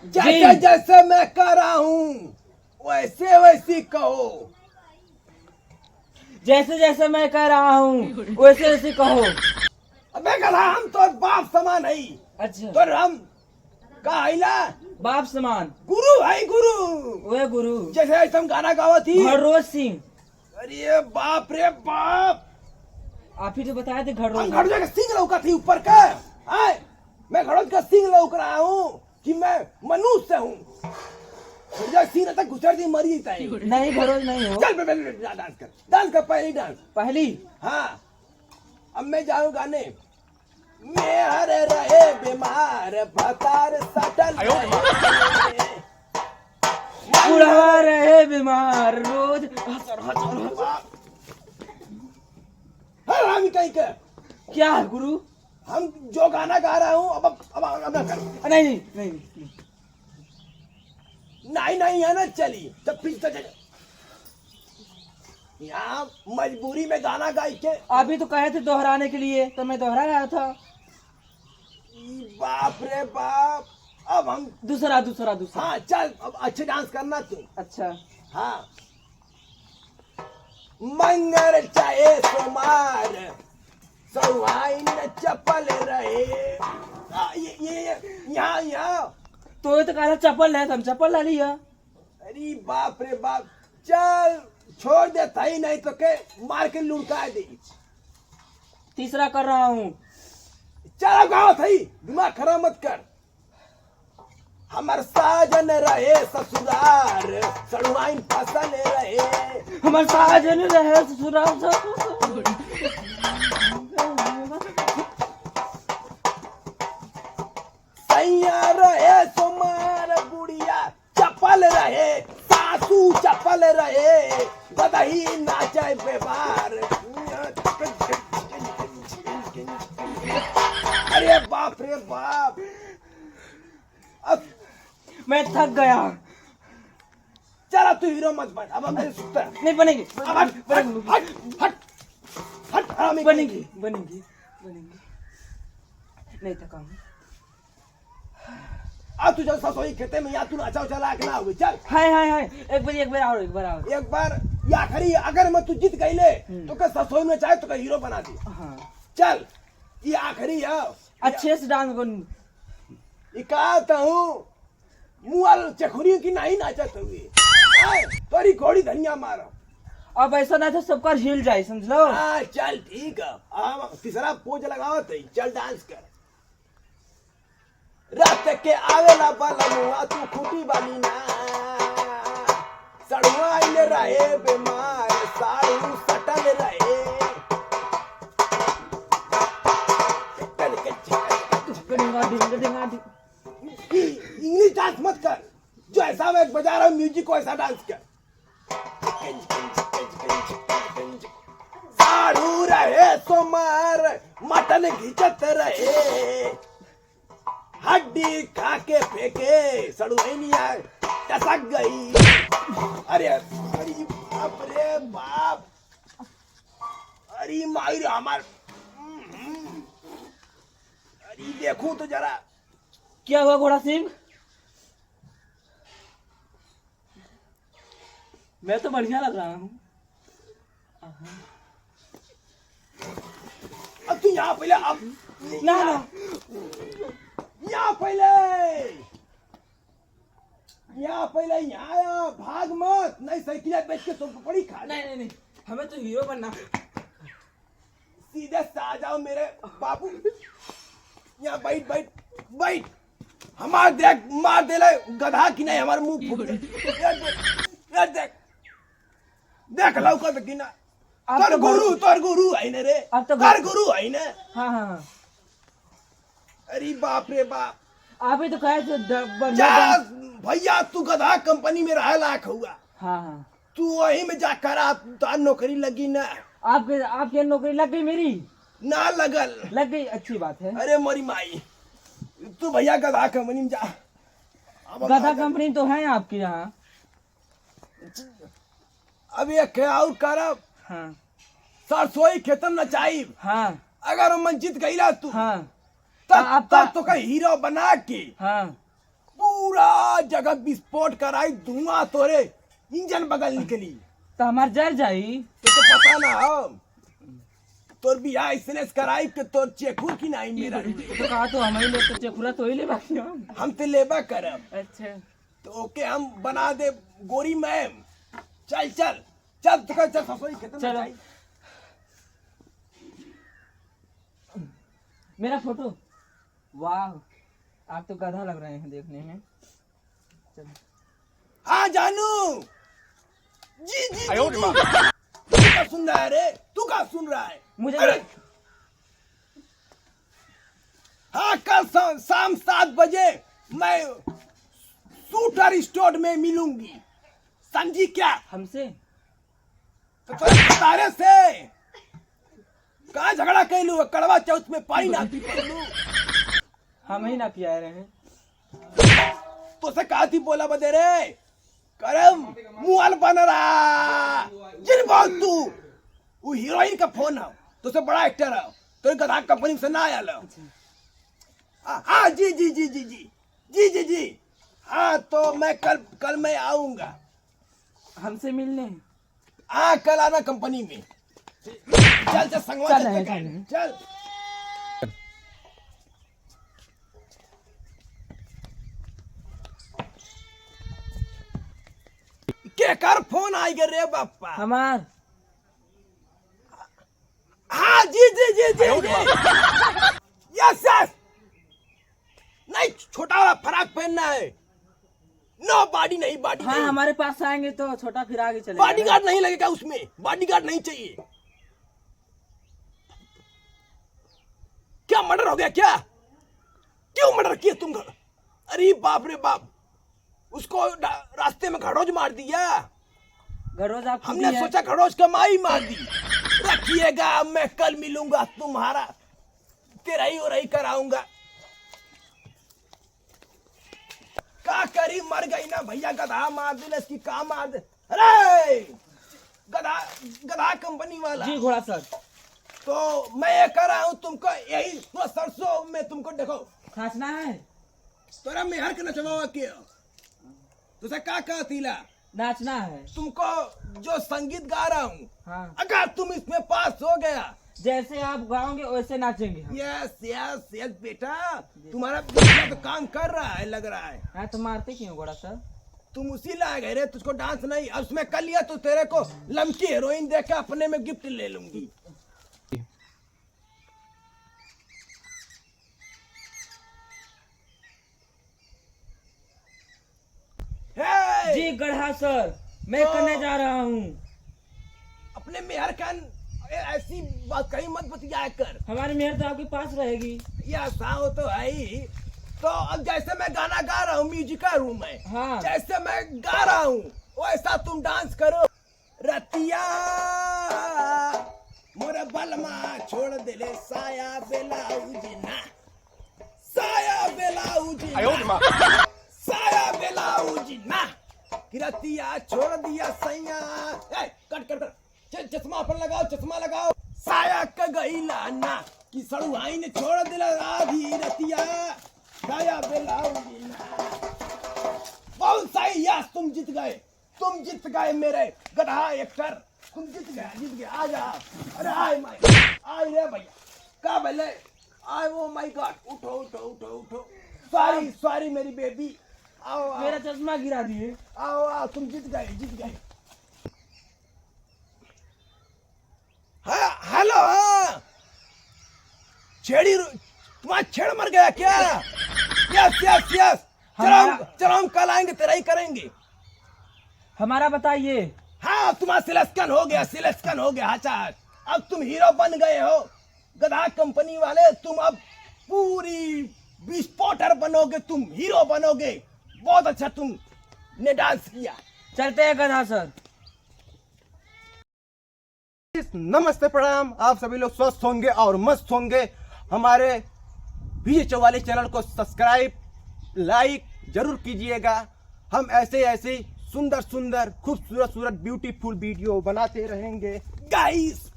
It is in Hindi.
जैसे जैसे मैं कर रहा हूँ वैसे वैसी कहो। जैसे जैसे मैं कह रहा हूँ वैसे वैसे कहो। अबे गधा हम तो बाप समान है। अच्छा तो हम का आइला बाप समान। गुरु भाई गुरु। वे गुरु जैसे ऐसा गाना गावा थी घररोज सिंह। अरे बाप रे बाप। आप ही तो बताए थे हम घररोज। घड़ों का सिंह लौका थी ऊपर का। आए मैं घड़ों का सिंह लौक रहा हूँ कि मैं मनुष्य हूँ। सिंह तक घुसर दी मरी जाता है। नहीं घररोज नहीं हो। चल पहले डांस कर पहली डांस। पहली हाँ अब मैं जाऊँ गाने। मैं हरे रहे बीमार भतार सटल बुढ़ा रहे बीमार रोज हसर हसर हसर। हम कहीं का क्या है गुरु? हम जो गाना गा रहा हूँ अब ना कर। नहीं नहीं नहीं, नहीं। नहीं नहीं है ना चली तब फिर तो यहाँ मजबूरी में गाना गाई के। अभी तो कहे थे दोहराने के लिए तो मैं दोहरा रहा था। बाप रे बाप। अब हम दूसरा दूसरा दूसरा। हाँ चल अब अच्छे डांस करना तू। अच्छा हाँ मंगर चाहे सोमार सवाइन चपल रहे। ये यहाँ यहाँ। तो ये तो कहा था चप्पल है, हम चप्पल ला लिया। अरे बाप रे बाप। चल छोड़ दे ही नहीं तो के मार के लुढ़का दे। तीसरा कर रहा हूँ। चलो गाओ थई दिमाग खराब मत कर। हमर साजन रहे ससुरार सड़ुआइन फसल रहे। हमारे साजन रहे ससुराल सैया रहे सोमार बुढ़िया चपल रहे सासू चपल रहे बदही नाचे बेबार। अरे बाप रे बाप। अब मैं थक गया। चला तू हीरो मत बन। अब हम सुनते हैं। नहीं बनेगी अब हट हट हट हट हट हरामी। बनेगी बनेगी बनेगी। नहीं थका हूँ। अब तू जब ससोई खेते में या तू अच्छा चला के ना हुई। चल हाय हाय हाय एक बार एक बार और एक बार और। एक बार या आखिरी अगर मैं तू जीत गईले तो क्या ससोई में चाहे तो क्या हीरो बना दी। हाँ चल ये आखिरी है। अच्छे से डांस कर। कहता हूँ मुआल चखुरी की नहीं नाचत हुई तोरी घोड़ी धनिया मारो। अब ऐसा ना तो सबका हिल जाए समझ लो। हाँ चल ठीक है। अब तीसरा पोज लगाओ तो चल डांस कर। रात के आवेला बलमुआ तू खूटी वाली ना सड़ुआ रहे बीमार साड़ू सटल रहे। इंग्लिश डांस मत कर। जो ऐसा मैं बजा रहा हूँ म्यूजिक को ऐसा डांस कर। साड़ू रहे सोमार मटन घिचत रहे हड्डी खा के फेंके सड़ुनिया टसक गई। अरे अरे बाप रे बाप। अरे मायर हमार। अरे देखूं तो जरा। क्या हुआ घोड़ा सिंह? मैं तो बढ़िया लग रहा हूँ। अब तू यहाँ पहले अब ना ना यहाँ पहले यहाँ भाग मत नहीं साइकिल बेच के तुमको पड़ी खा। नहीं नहीं नहीं हमें तो हीरो बनना। सीधे से आ जाओ मेरे बाबू। यहाँ बैठ बैठ बैठ। हमार देख मार दे ले गधा की नहीं हमारे मुंह फूट यार देख देख लौका तो की ना। तोर गुरु है ना रे। अब तो तोर गुरु है ना। हाँ हाँ हाँ। अरे बाप रे बाप। आप ही तो कहे थे जा भैया तू गधा कंपनी में रह लाख हुआ। हाँ हाँ तू वहीं में जा करा तो नौकरी लगी ना। आपके नौकरी लग गई मेरी? ना लगल लग गई अच्छी बात है। अरे मोरी माई तू भैया गधा कंपनी में जा। गधा कंपनी तो है आपके यहाँ। अब ये क्या करब। हाँ सरसोई खेतम न चाहिए। हाँ अगर मन जीत गईला तू हाँ तब तो का हीरो बना के हाँ पूरा पूरा जगह विस्फोट कराई, धुआं तोरे इंजन बगल निकली। तो हमार जर जाई। तो पता ना हो तोर बियाह इसने कराई कि तोर चेकुर की नहीं मेरा। तो कहा तो हम ही ले तो चेकुरा तो ही ले बाकी हम ते लेबा करब। अच्छा तो ओके हम बना दे गोरी मैम। चल चल चल चल चल ससुरी कितना चलो। चाहिए? मेरा फोटो, वाह आप तो गधा लग रहे हैं देखने में। चलो। हाँ जानू जी जी, जी, जी। तू क्या सुन रहा है रे? तू क्या सुन रहा है? मुझे अरे हाँ कल शाम 7 बजे मैं शूटर स्टोर में मिलूंगी, समझी क्या? हमसे तो तारे से कहा झगड़ा कैलू? कड़वा चौथ में पानी ना पी पड़लू? हम ही ना पिया रहे हैं। तो से कहा थी बोला बदे रे करम मुआल बन रहा जिन बोल तू वो हीरोइन का फोन है, तो से बड़ा एक्टर है, तो गधा कंपनी से ना आया। हाँ जी जी जी जी जी जी जी जी हाँ तो मैं कल मैं आऊंगा। हमसे मिलने। हाँ कल आना कंपनी में। चल चल संगवा चल रहे हैं, चल चल। के कर फोन आई गे रे बापा? हमार हाँ जी जी जी जी यस यस। नहीं छोटा वाला फ्रॉक पहनना है। नो बॉडी नहीं, बॉडी हाँ नहीं। हमारे पास आएंगे तो छोटा फिर आगे चले। बॉडीगार्ड नहीं लगेगा उसमें, बॉडीगार्ड नहीं चाहिए। क्या मर्डर हो गया क्या? क्यों मर्डर किया तुम? अरे बाप रे बाप, उसको रास्ते में खड़ोज मार दिया। घरोज आप हमने सोचा खड़ोज कमाई मार दी। रखिएगा मैं कल मिलूंगा तुम्हारा, तेरा ही और ही कराऊंगा। का करी मर गई ना भैया, गधा मार दे इसकी का मार दे। अरे गधा गधा कंपनी वाला जी घोड़ा सर। तो मैं ये कर रहा हूँ तुमको, यही तो सरसों में तुमको देखो खांसना है। तोरा मेहर के नचवा किया तुझे का कहतीला नाचना है। तुमको जो संगीत गा रहा हूँ, हाँ अगर तुम इसमें पास हो गया, जैसे आप गाओगे वैसे नाचेंगे हम। यस यस यस बेटा, तुम्हारा बेटा तो काम कर रहा है लग रहा है। हाँ तो मारते क्यों घोड़ा सर? तुम उसी लायक है रे, तुझको डांस नहीं। अब उसमें कर लिया तो तेरे को लमकी हीरोइन देके अपने में गिफ्ट ले लूंगी। हे! जी गढ़ा सर, मैं करने जा रहा हूँ। अपने मेहर का ऐसी बात कहीं मत बतिया कर। हमारी मेहर तो आपके पास रहेगी। या साओ तो है ही। तो अब जैसे मैं गाना गा रहा हूँ म्यूजिकल रूम में, हाँ। जैसे मैं गा रहा हूँ वैसा तुम डांस करो। रतिया मोरा बलमा छोड़ देले साया बेलाउज ना, साया बेलाउज ना, साया बेलाउज ना, रतिया छोड़ दिया सैया। कट कट कट, चश्मा पर लगाओ, चश्मा लगाओ। साया का गईला ना कि सड़ुआई ने छोड़ दिला आधी रतिया, साया बेलाउज ना। बहुत सही, यस तुम जीत गए, तुम जीत गए मेरे गधा एक्टर, तुम जीत गए आ जा। अरे आय माय, आय रे भैया, का भले आय, ओ माय गॉड, उठो उठो उठो उठो। सॉरी सॉरी मेरी बेबी, आओ आओ। मेरा चश्मा गिरा दिए। आओ आओ, तुम जीत गए जीत गए। हाँ हेलो, हाँ छेड़ी तुम्हारा छेड़ मर गया क्या? यस यस यस, चलो हम कल आएंगे, तेरा ही करेंगे। हमारा बताइए। हाँ तुम्हारा सिलेक्शन हो गया, सिलेक्शन हो गया। अच्छा अब तुम हीरो बन गए हो, गधा कंपनी वाले। तुम अब पूरी विस्फोटर बनोगे, तुम हीरो बनोगे। बहुत अच्छा तुमने डांस किया। चलते हैं गधा सर। नमस्ते प्रणाम, आप सभी लोग स्वस्थ होंगे और मस्त होंगे। हमारे विजय चौवाली चैनल को सब्सक्राइब लाइक जरूर कीजिएगा। हम ऐसे ऐसे सुंदर सुंदर खूबसूरत ब्यूटीफुल वीडियो बनाते रहेंगे गाइस।